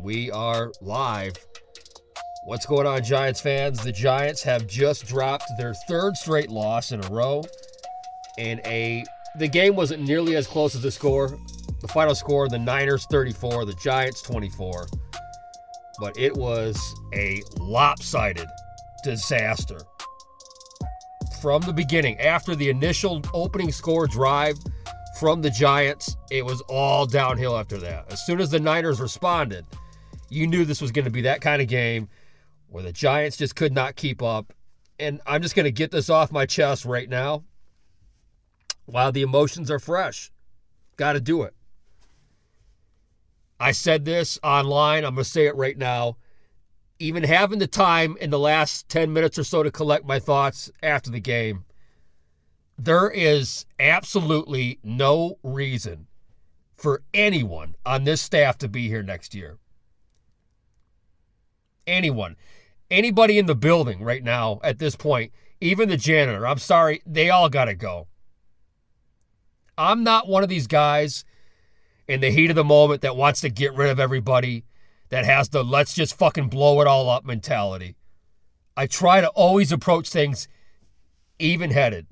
And we are live. What's going on, Giants fans? The Giants have just dropped their third straight loss in a row. And the game wasn't nearly as close as the score. The final score, the Niners 34, the Giants 24. But it was a lopsided disaster. From the beginning, after the initial opening score drive from the Giants, it was all downhill after that. As soon as the Niners responded, you knew this was going to be that kind of game where the Giants just could not keep up. And I'm just going to get this off my chest right now while the emotions are fresh. Got to do it. I said this online. I'm going to say it right now. Even having the time in the last 10 minutes or so to collect my thoughts after the game, there is absolutely no reason for anyone on this staff to be here next year. Anyone. Anybody in the building right now at this point, even the janitor, I'm sorry, they all got to go. I'm not one of these guys in the heat of the moment that wants to get rid of everybody, that has the let's just fucking blow it all up mentality. I try to always approach things even-headed.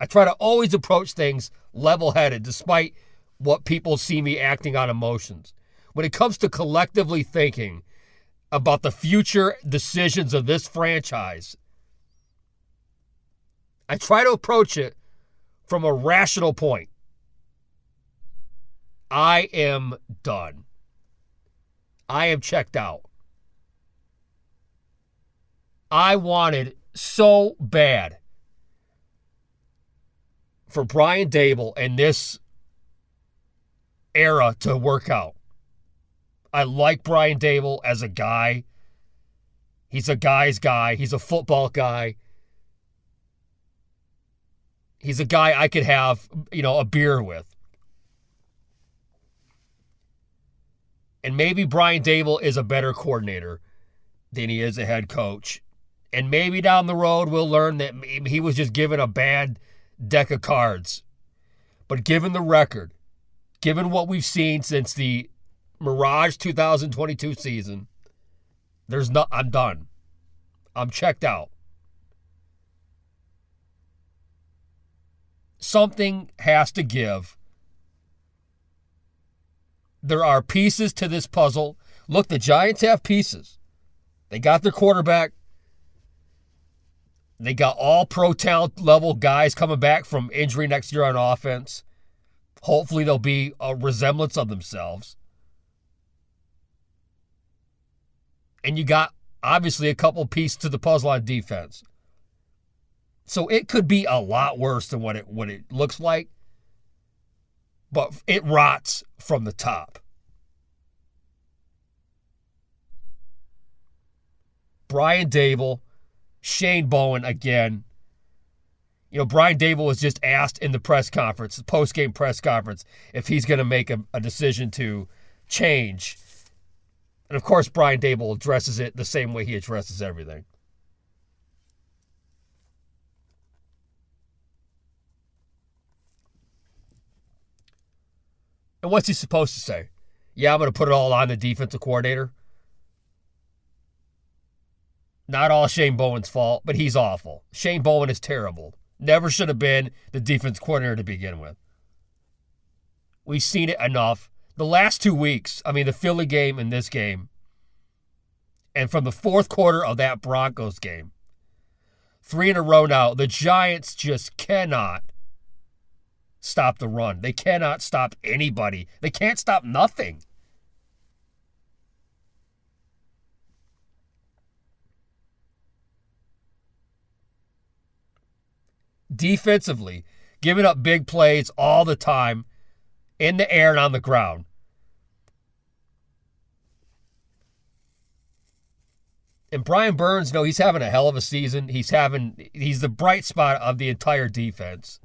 I try to always approach things level-headed, despite what people see me acting on emotions. When it comes to collectively thinking about the future decisions of this franchise, I try to approach it from a rational point. I am done. I am checked out. I wanted so bad for Brian Daboll and this era to work out. I like Brian Daboll as a guy. He's a guy's guy. He's a football guy. He's a guy I could have, a beer with. And maybe Brian Daboll is a better coordinator than he is a head coach. And maybe down the road we'll learn that he was just given a bad deck of cards. But given the record, given what we've seen since the Mirage 2022 season, I'm done. I'm checked out. Something has to give. There are pieces to this puzzle. Look, the Giants have pieces. They got their quarterback. They got all pro talent level guys coming back from injury next year on offense. Hopefully they'll be a resemblance of themselves. And you got, obviously, a couple pieces to the puzzle on defense. So it could be a lot worse than what it looks like. But it rots from the top. Brian Daboll, Shane Bowen again. Brian Daboll was just asked in the press conference, the post-game press conference, if he's going to make a decision to change. And, of course, Brian Daboll addresses it the same way he addresses everything. And what's he supposed to say? Yeah, I'm going to put it all on the defensive coordinator. Not all Shane Bowen's fault, but he's awful. Shane Bowen is terrible. Never should have been the defense coordinator to begin with. We've seen it enough. The last 2 weeks, the Philly game and this game, and from the fourth quarter of that Broncos game, 3 in a row now, the Giants just cannot stop the run. They cannot stop anybody. They can't stop nothing. Defensively, giving up big plays all the time in the air and on the ground. And Brian Burns, he's having a hell of a season. He's the bright spot of the entire defense.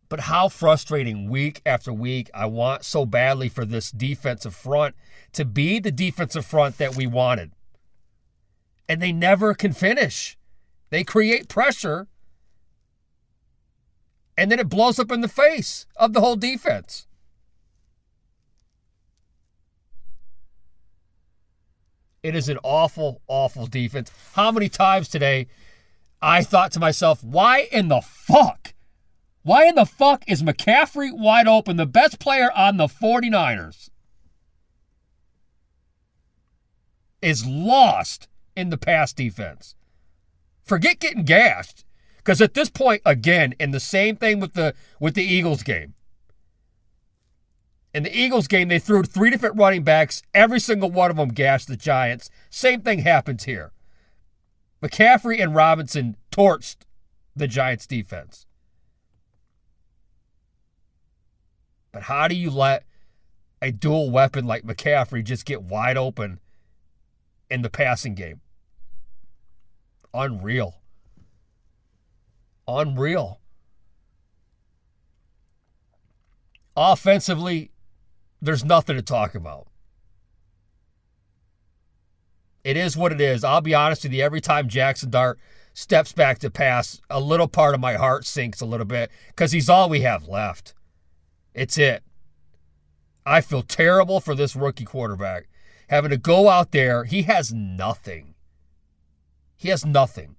But how frustrating week after week. I want so badly for this defensive front to be the defensive front that we wanted. And they never can finish. They create pressure, and then it blows up in the face of the whole defense. It is an awful, awful defense. How many times today I thought to myself, why in the fuck? Why in the fuck is McCaffrey wide open, the best player on the 49ers, is lost in the pass defense? Forget getting gashed. Because at this point, again, in the same thing with the Eagles game. In the Eagles game, they threw 3 different running backs. Every single one of them gashed the Giants. Same thing happens here. McCaffrey and Robinson torched the Giants' defense. But how do you let a dual weapon like McCaffrey just get wide open in the passing game? Unreal. Unreal. Offensively, there's nothing to talk about. It is what it is. I'll be honest with you, every time Jackson Dart steps back to pass, a little part of my heart sinks a little bit because he's all we have left. It's it. I feel terrible for this rookie quarterback. Having to go out there, he has nothing. He has nothing.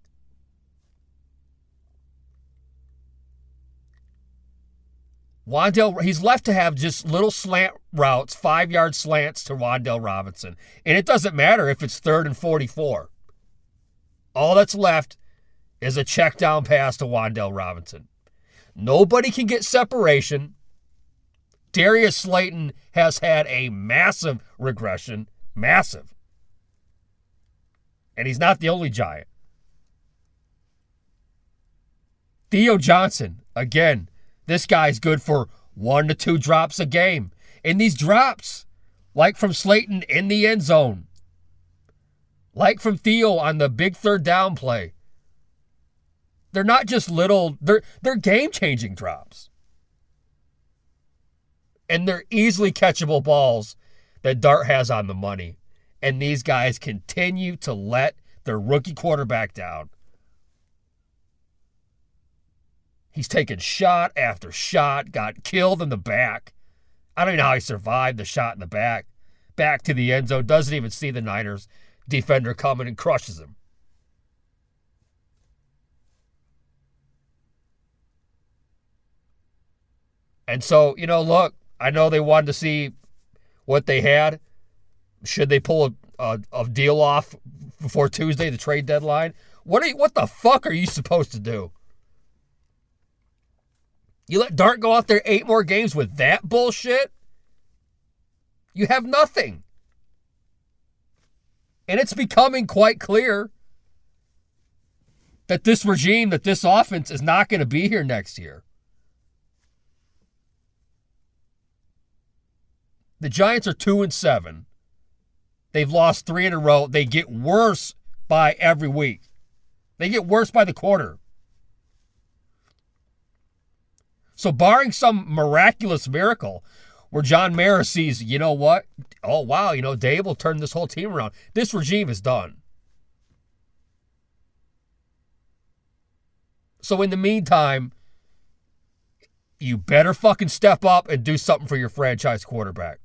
He's left to have just little slant routes, 5-yard slants to Wan'Dale Robinson. And it doesn't matter if it's 3rd and 44. All that's left is a check down pass to Wan'Dale Robinson. Nobody can get separation. Darius Slayton has had a massive regression. Massive. And he's not the only Giant. Theo Johnson, again, this guy's good for 1 to 2 drops a game. And these drops, like from Slayton in the end zone, like from Theo on the big 3rd down play, they're not just little, they're game-changing drops. And they're easily catchable balls that Dart has on the money. And these guys continue to let their rookie quarterback down. He's taken shot after shot, got killed in the back. I don't even know how he survived the shot in the back. Back to the end zone, doesn't even see the Niners defender coming and crushes him. And so, look, I know they wanted to see what they had. Should they pull a deal off before Tuesday, the trade deadline? What the fuck are you supposed to do? You let Dart go out there 8 more games with that bullshit? You have nothing. And it's becoming quite clear that this regime, that this offense is not going to be here next year. The Giants are 2-7. They've lost 3 in a row. They get worse by every week. They get worse by the quarter. So barring some miraculous miracle where John Mara sees, you know what? Oh, wow, Dave will turn this whole team around. This regime is done. So in the meantime, you better fucking step up and do something for your franchise quarterback.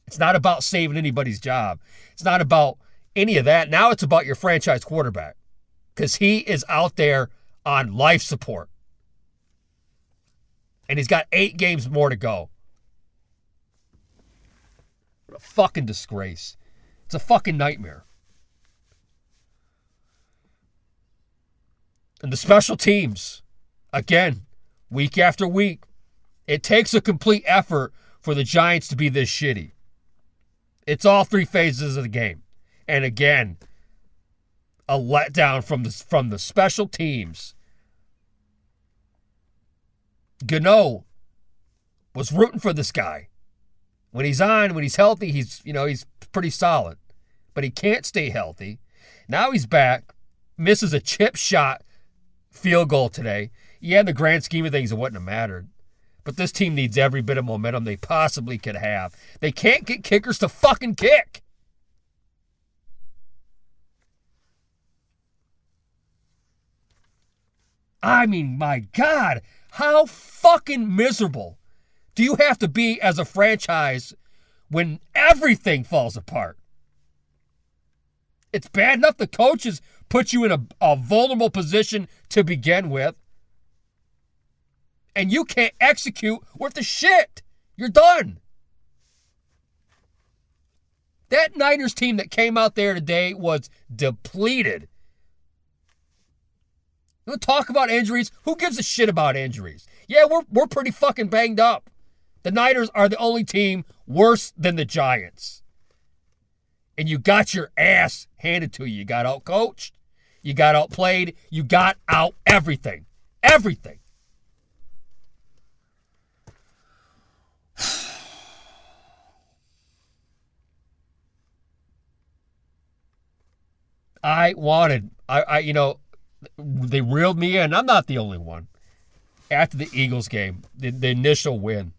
It's not about saving anybody's job. It's not about any of that. Now it's about your franchise quarterback because he is out there on life support. And he's got 8 games more to go. What a fucking disgrace. It's a fucking nightmare. And the special teams, again, week after week, it takes a complete effort for the Giants to be this shitty. It's all 3 phases of the game. And again, a letdown from the special teams. Gano was rooting for this guy. When he's on, when he's healthy, he's pretty solid. But he can't stay healthy. Now he's back, misses a chip shot field goal today. Yeah, in the grand scheme of things, it wouldn't have mattered. But this team needs every bit of momentum they possibly could have. They can't get kickers to fucking kick. I mean, my God, how fucking miserable do you have to be as a franchise when everything falls apart? It's bad enough the coaches put you in a vulnerable position to begin with. And you can't execute worth the shit. You're done. That Niners team that came out there today was depleted. You want to talk about injuries? Who gives a shit about injuries? Yeah, we're pretty fucking banged up. The Niners are the only team worse than the Giants. And you got your ass handed to you. You got out-coached. You got outplayed. You got out everything. Everything. They reeled me in. I'm not the only one. After the Eagles game, the initial win.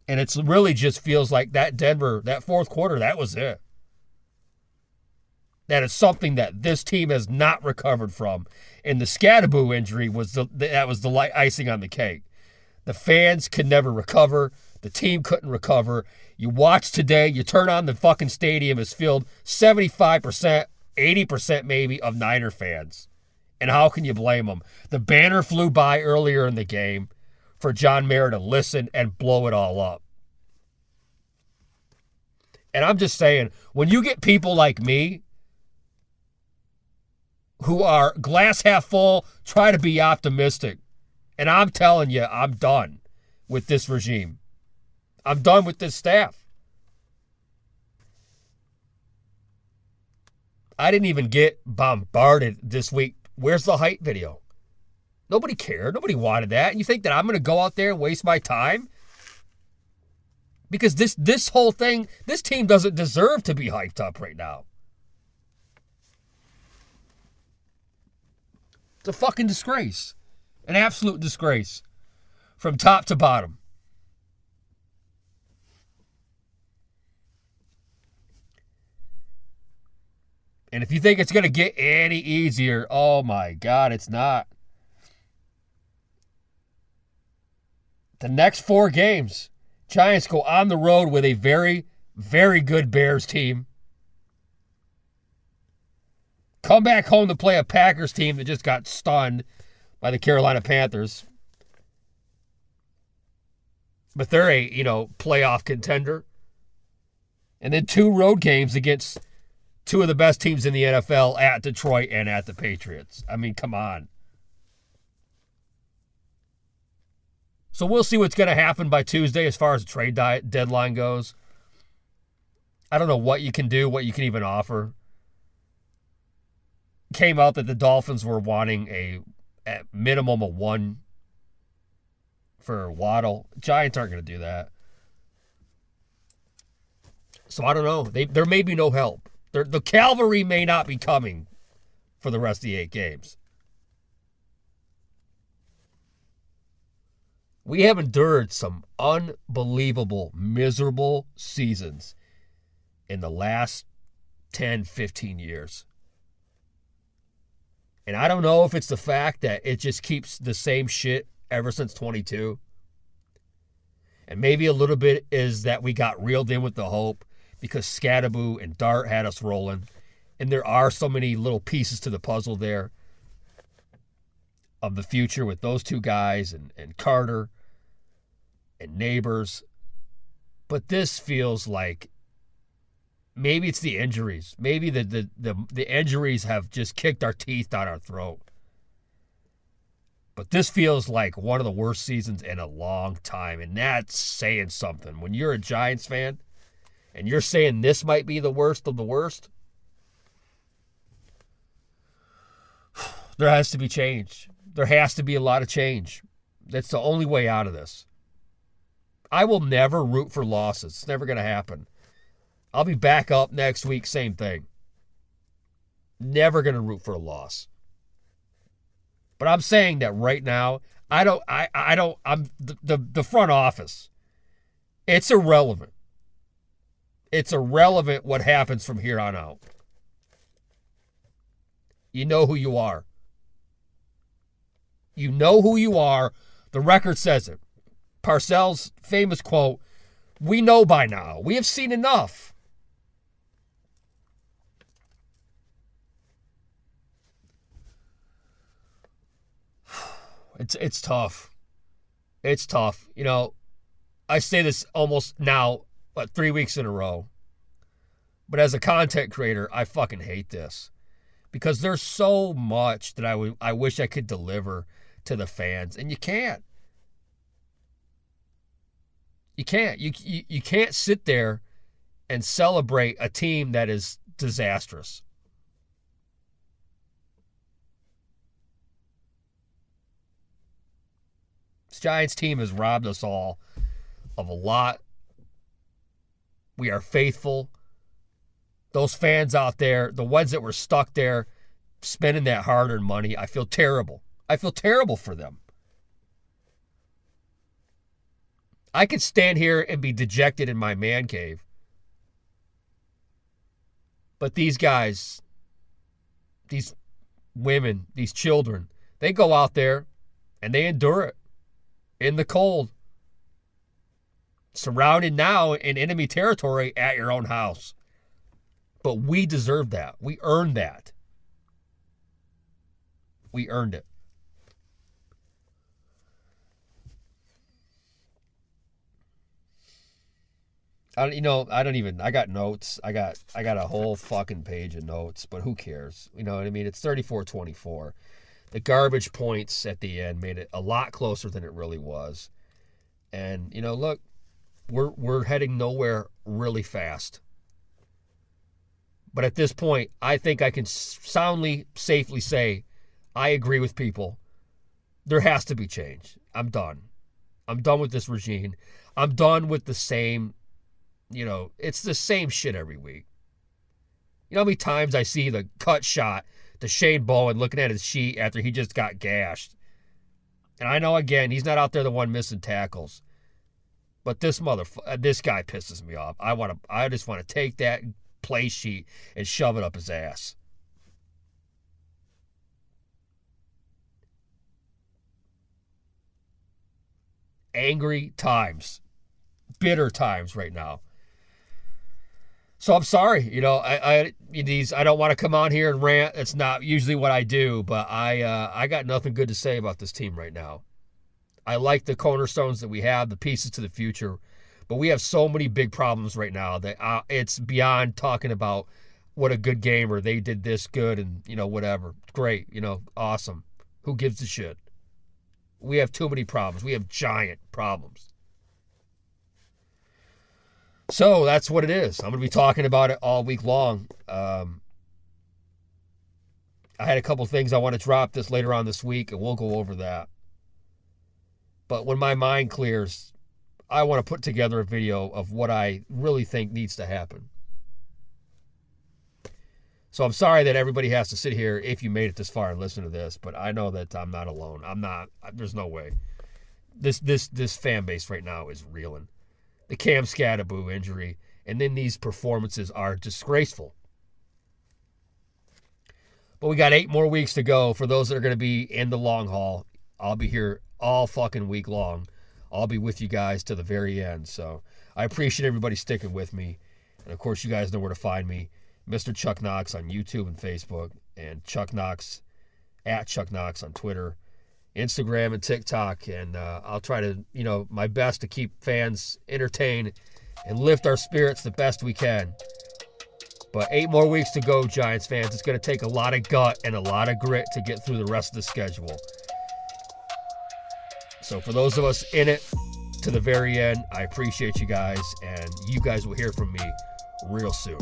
And it's really just feels like that Denver, that fourth quarter, that was it. That is something that this team has not recovered from. And the Scadaboo injury was the icing on the cake. The fans could never recover. The team couldn't recover. You watch today, you turn on the fucking stadium, it's filled 75%, 80% maybe of Niner fans. And how can you blame them? The banner flew by earlier in the game for John Mayer to listen and blow it all up. And I'm just saying, when you get people like me who are glass half full, try to be optimistic. And I'm telling you, I'm done with this regime. I'm done with this staff. I didn't even get bombarded this week. Where's the hype video? Nobody cared. Nobody wanted that. And you think that I'm going to go out there and waste my time? Because this whole thing, this team doesn't deserve to be hyped up right now. It's a fucking disgrace. An absolute disgrace. From top to bottom. And if you think it's going to get any easier, oh my God, it's not. The next 4 games, Giants go on the road with a very, very good Bears team. Come back home to play a Packers team that just got stunned by the Carolina Panthers. But they're a, playoff contender. And then 2 road games against 2 of the best teams in the NFL at Detroit and at the Patriots. I mean, come on. So we'll see what's going to happen by Tuesday as far as the trade deadline goes. I don't know what you can do, what you can even offer. Came out that the Dolphins were wanting at minimum a 1 for Waddle. Giants aren't going to do that. So I don't know. There may be no help. The cavalry may not be coming for the rest of the 8 games. We have endured some unbelievable, miserable seasons in the last 10, 15 years. And I don't know if it's the fact that it just keeps the same shit ever since 22. And maybe a little bit is that we got reeled in with the hope because Scadaboo and Dart had us rolling. And there are so many little pieces to the puzzle there of the future with those 2 guys and Carter and Neighbors. But this feels like maybe it's the injuries. Maybe the injuries have just kicked our teeth down our throat. But this feels like one of the worst seasons in a long time. And that's saying something. When you're a Giants fan and you're saying this might be the worst of the worst, there has to be change. There has to be a lot of change. That's the only way out of this. I will never root for losses. It's never going to happen. I'll be back up next week, same thing. Never going to root for a loss. But I'm saying that right now, I'm the front office. It's irrelevant. It's irrelevant what happens from here on out. You know who you are. You know who you are. The record says it. Parcells' famous quote, "We know by now. We have seen enough." It's tough. It's tough. You know, I say this almost now, 3 weeks in a row. But as a content creator, I fucking hate this. Because there's so much that I wish I could deliver to the fans. And you can't. You can't. You can't sit there and celebrate a team that is disastrous. This Giants team has robbed us all of a lot. We are faithful. Those fans out there, the ones that were stuck there spending that hard-earned money, I feel terrible. I feel terrible for them. I could stand here and be dejected in my man cave. But these guys, these women, these children, they go out there and they endure it in the cold. Surrounded now in enemy territory at your own house. But we deserve that. We earned that. We earned it. I got notes. I got a whole fucking page of notes, but who cares? You know what I mean? It's 34-24. The garbage points at the end made it a lot closer than it really was. And, look, we're heading nowhere really fast. But at this point, I think I can soundly, safely say I agree with people. There has to be change. I'm done. I'm done with this regime. I'm done with the same, it's the same shit every week. You know how many times I see the cut shot to Shane Bowen looking at his sheet after he just got gashed. And I know, again, he's not out there the one missing tackles. But this guy pisses me off. I just want to take that play sheet and shove it up his ass. Angry times. Bitter times right now. So I'm sorry, I don't want to come on here and rant. It's not usually what I do, but I got nothing good to say about this team right now. I like the cornerstones that we have, the pieces to the future, but we have so many big problems right now that it's beyond talking about what a good game or they did this good and, whatever. Great, awesome. Who gives a shit? We have too many problems. We have giant problems. So that's what it is. I'm going to be talking about it all week long. I had a couple things I want to drop this later on this week, and we'll go over that. But when my mind clears, I want to put together a video of what I really think needs to happen. So I'm sorry that everybody has to sit here if you made it this far and listen to this, but I know that I'm not alone. There's no way. This fan base right now is reeling. The Cam Scattaboo injury, and then these performances are disgraceful. But we got 8 more weeks to go for those that are going to be in the long haul. I'll be here all fucking week long. I'll be with you guys to the very end. So I appreciate everybody sticking with me. And, of course, you guys know where to find me. Mr. Chuck Knoxx on YouTube and Facebook, and Chuck Knoxx at Chuck Knoxx on Twitter, Instagram, and TikTok. And I'll try to, my best to keep fans entertained and lift our spirits the best we can. But 8 more weeks to go, Giants fans. It's going to take a lot of gut and a lot of grit to get through the rest of the schedule. So for those of us in it to the very end, I appreciate you guys, and you guys will hear from me real soon.